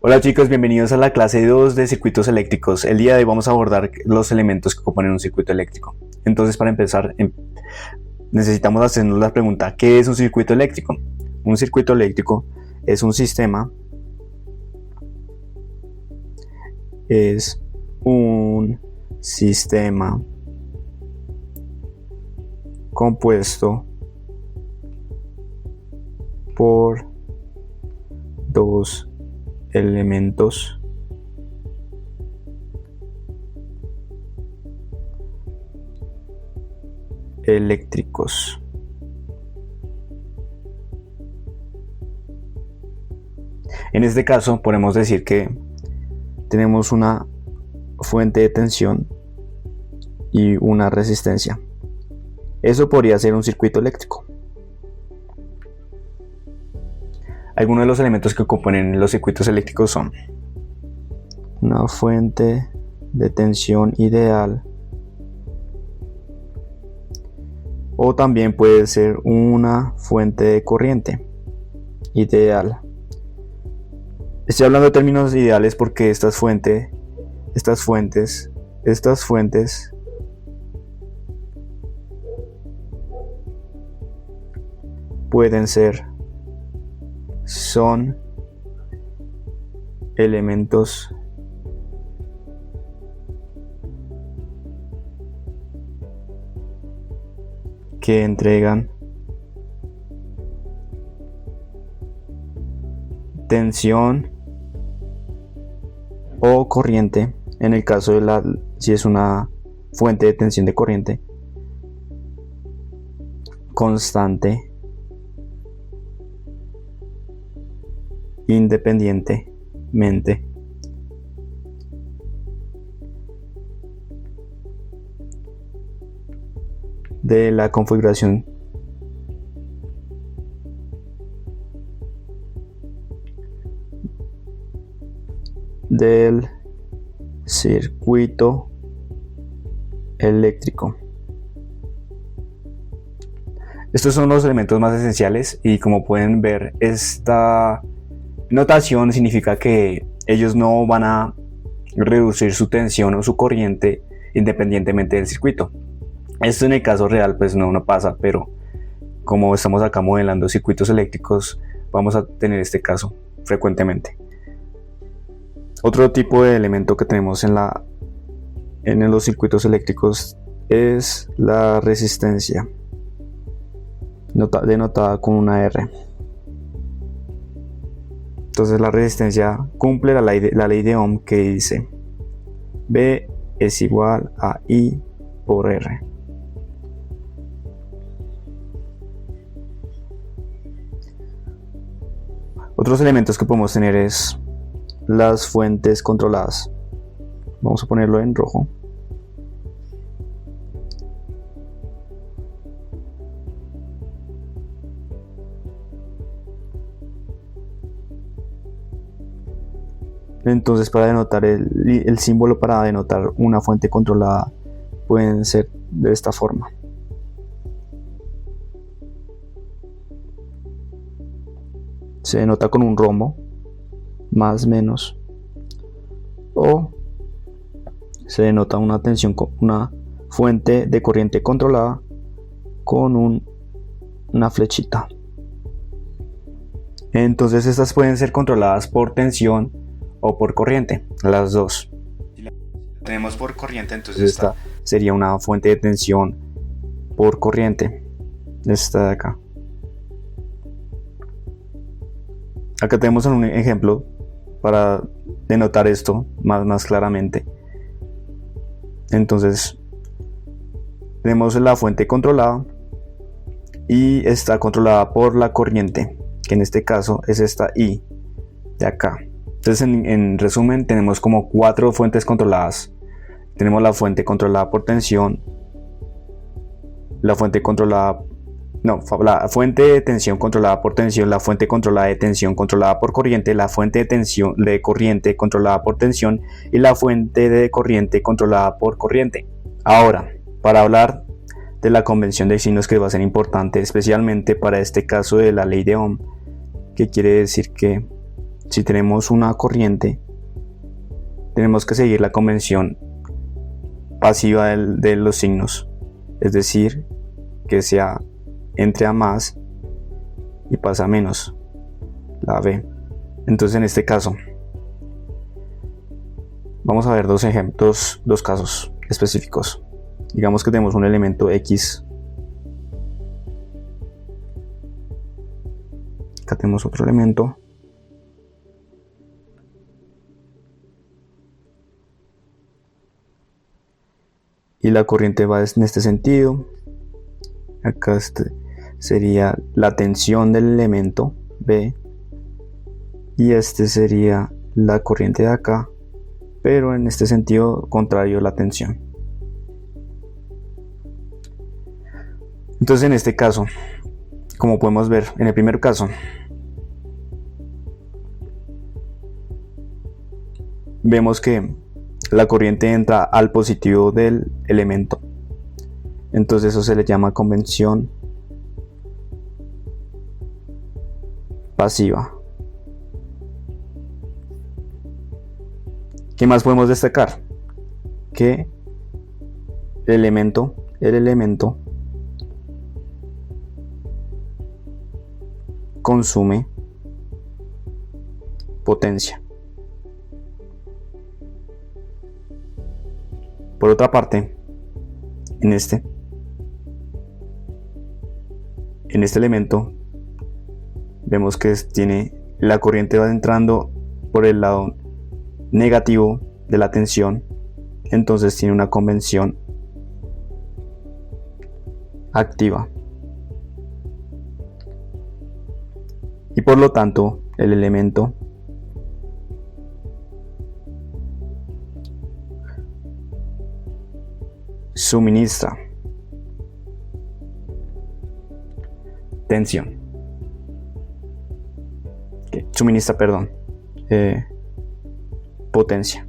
Hola chicos, bienvenidos a la clase 2 de circuitos eléctricos. El día de hoy vamos a abordar los elementos que componen un circuito eléctrico. Entonces, para empezar, necesitamos hacernos la pregunta: ¿qué es un circuito eléctrico? Un circuito eléctrico es un sistema compuesto por dos elementos eléctricos. En este caso podemos decir que tenemos una fuente de tensión y una resistencia. Eso podría ser un circuito eléctrico. Algunos de los elementos que componen los circuitos eléctricos son una fuente de tensión ideal, o también puede ser una fuente de corriente ideal. Estoy hablando de términos ideales porque estas fuentes son elementos que entregan tensión o corriente. En el caso de si es una fuente de tensión de corriente constante, independientemente de la configuración del circuito eléctrico. Estos son los elementos más esenciales y, como pueden ver, esta notación significa que ellos no van a reducir su tensión o su corriente independientemente del circuito. Esto en el caso real pues no pasa, pero como estamos acá modelando circuitos eléctricos, vamos a tener este caso frecuentemente. Otro tipo de elemento que tenemos en los circuitos eléctricos es la resistencia, denotada con una R. Entonces la resistencia cumple la ley de Ohm, que dice B es igual a I por R. Otros elementos que podemos tener es las fuentes controladas. Vamos a ponerlo en rojo. Entonces, para denotar el símbolo para denotar una fuente controlada pueden ser de esta forma. Se denota con un rombo, más, menos, o se denota una fuente de corriente controlada con una flechita. Entonces estas pueden ser controladas por tensión o por corriente, las dos. Si la tenemos por corriente, entonces esta sería una fuente de tensión por corriente, esta de acá. Acá tenemos un ejemplo para denotar esto más claramente. Entonces tenemos la fuente controlada y está controlada por la corriente, que en este caso es esta I de acá. Entonces en resumen tenemos como 4 fuentes controladas. Tenemos la fuente controlada por tensión, la fuente de tensión controlada por tensión, la fuente controlada de tensión controlada por corriente, la fuente de corriente controlada por tensión y la fuente de corriente controlada por corriente. Ahora, para hablar de la convención de signos, que va a ser importante especialmente para este caso de la ley de Ohm, que quiere decir que si tenemos una corriente, tenemos que seguir la convención pasiva de los signos, es decir, que sea entre a más y pasa a menos, la B. Entonces en este caso vamos a ver dos ejemplos, dos casos específicos. Digamos que tenemos un elemento X, acá tenemos otro elemento, y la corriente va en este sentido. Acá sería la tensión del elemento B, y este sería la corriente de acá, pero en este sentido contrario a la tensión. Entonces en este caso, como podemos ver en el primer caso, vemos que la corriente entra al positivo del elemento, entonces eso se le llama convención pasiva. ¿Qué más podemos destacar? Que el elemento consume potencia. Por otra parte, en este elemento vemos que tiene la corriente va entrando por el lado negativo de la tensión, entonces tiene una convención activa, y por lo tanto el elemento suministra tensión, potencia.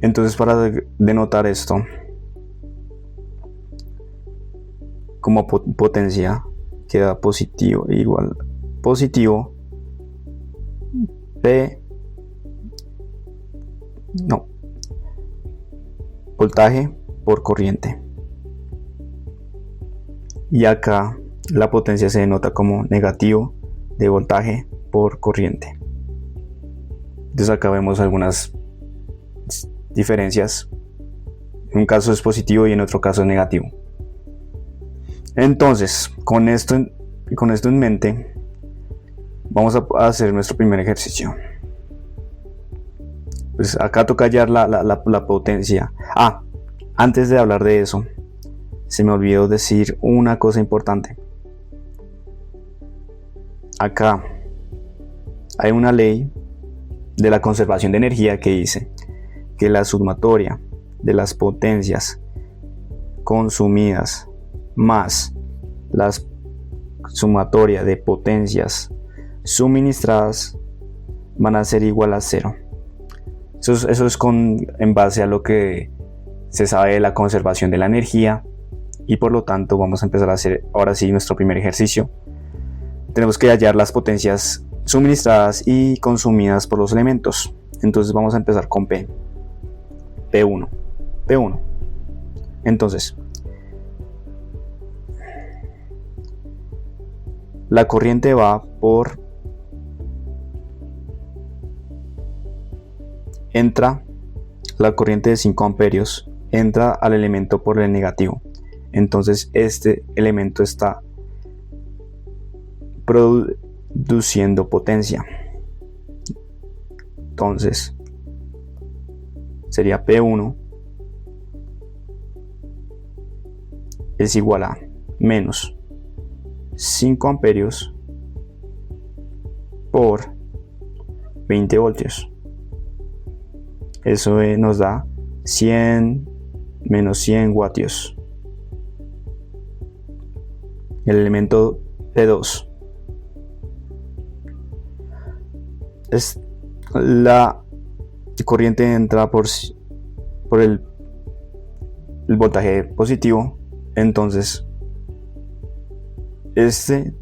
Entonces, para denotar esto como potencia, queda positivo igual positivo voltaje por corriente, y acá la potencia se denota como negativo de voltaje por corriente. Entonces acá vemos algunas diferencias, en un caso es positivo y en otro caso es negativo. Entonces con esto en mente vamos a hacer nuestro primer ejercicio. Pues acá toca hallar la potencia. Antes de hablar de eso, se me olvidó decir una cosa importante. Acá hay una ley de la conservación de energía que dice que la sumatoria de las potencias consumidas más la sumatoria de potencias suministradas van a ser igual a 0. Eso es en base a lo que se sabe de la conservación de la energía, y por lo tanto vamos a empezar a hacer ahora sí nuestro primer ejercicio. Tenemos que hallar las potencias suministradas y consumidas por los elementos. Entonces vamos a empezar con P1. Entonces la corriente va entra la corriente de 5 amperios, entra al elemento por el negativo. Entonces este elemento está produciendo potencia. Entonces sería P1 es igual a menos 5 amperios por 20 voltios. Eso nos da 100 menos 100 vatios. El elemento P2 la corriente entra por el el voltaje positivo, entonces este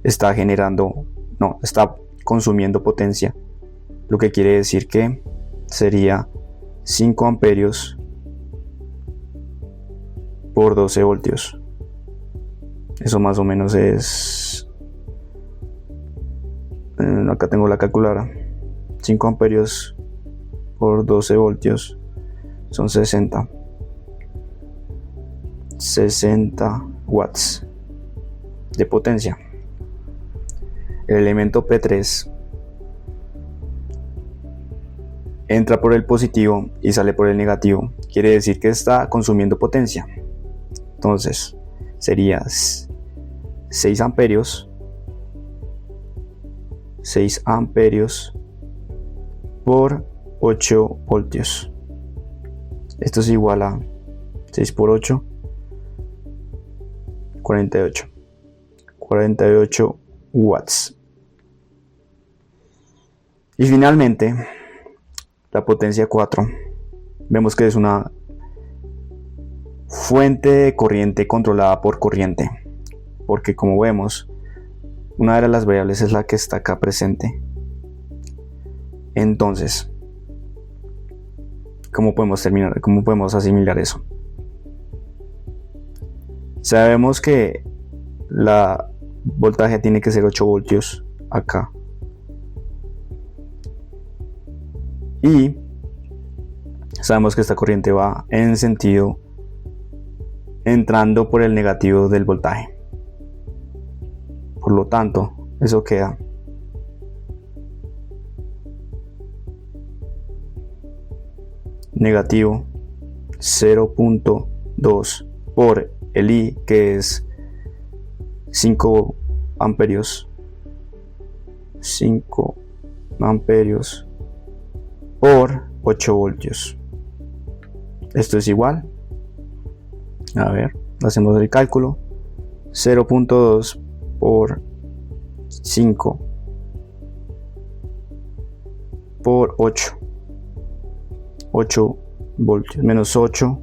está consumiendo potencia, lo que quiere decir que sería 5 amperios por 12 voltios. Eso más o menos es, acá tengo la calculadora, 5 amperios por 12 voltios son 60 watts de potencia. El elemento P3 entra por el positivo y sale por el negativo, quiere decir que está consumiendo potencia. Entonces sería 6 amperios por 8 voltios. Esto es igual a 6 por 8, 48 watts. Y finalmente, la potencia 4, vemos que es una fuente de corriente controlada por corriente, porque como vemos, una de las variables es la que está acá presente. Entonces, ¿cómo podemos asimilar eso? Sabemos que la voltaje tiene que ser 8 voltios acá. Y sabemos que esta corriente va en sentido entrando por el negativo del voltaje. Por lo tanto, eso queda negativo 0.2 por el I, que es 5 amperios por 8 voltios. Esto es igual, a ver, hacemos el cálculo, 0.2 por 5 por 8 voltios menos 8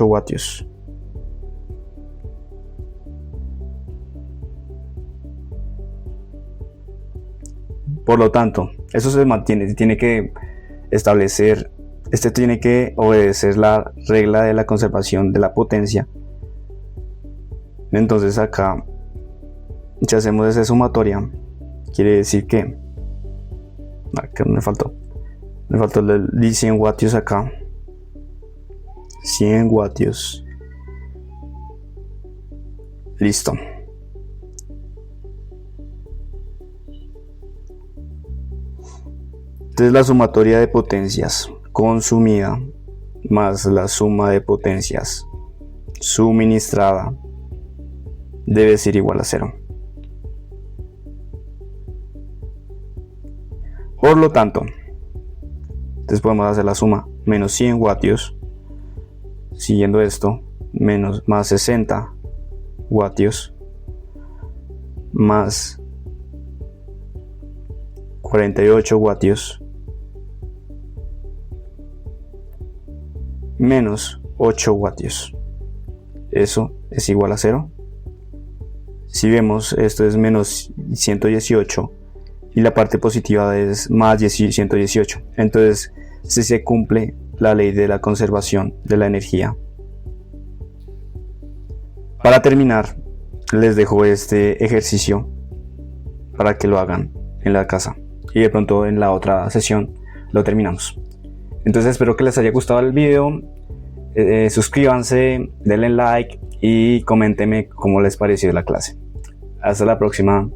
vatios. Por lo tanto, eso se mantiene, tiene que obedecer la regla de la conservación de la potencia. Entonces acá, si hacemos esa sumatoria, quiere decir que me faltó el 100 vatios acá, 100 vatios, listo. Entonces la sumatoria de potencias consumida más la suma de potencias suministrada debe ser igual a 0. Por lo tanto, entonces podemos hacer la suma, menos 100 vatios, siguiendo esto, más 60 vatios, más 48 vatios, menos 8 vatios. Eso es igual a 0. Si vemos, esto es menos 118 y la parte positiva es más 118. Entonces se cumple la ley de la conservación de la energía. Para terminar, les dejo este ejercicio para que lo hagan en la casa y de pronto en la otra sesión lo terminamos. Entonces espero que les haya gustado el video, suscríbanse, denle like y coméntenme cómo les pareció la clase. Hasta la próxima.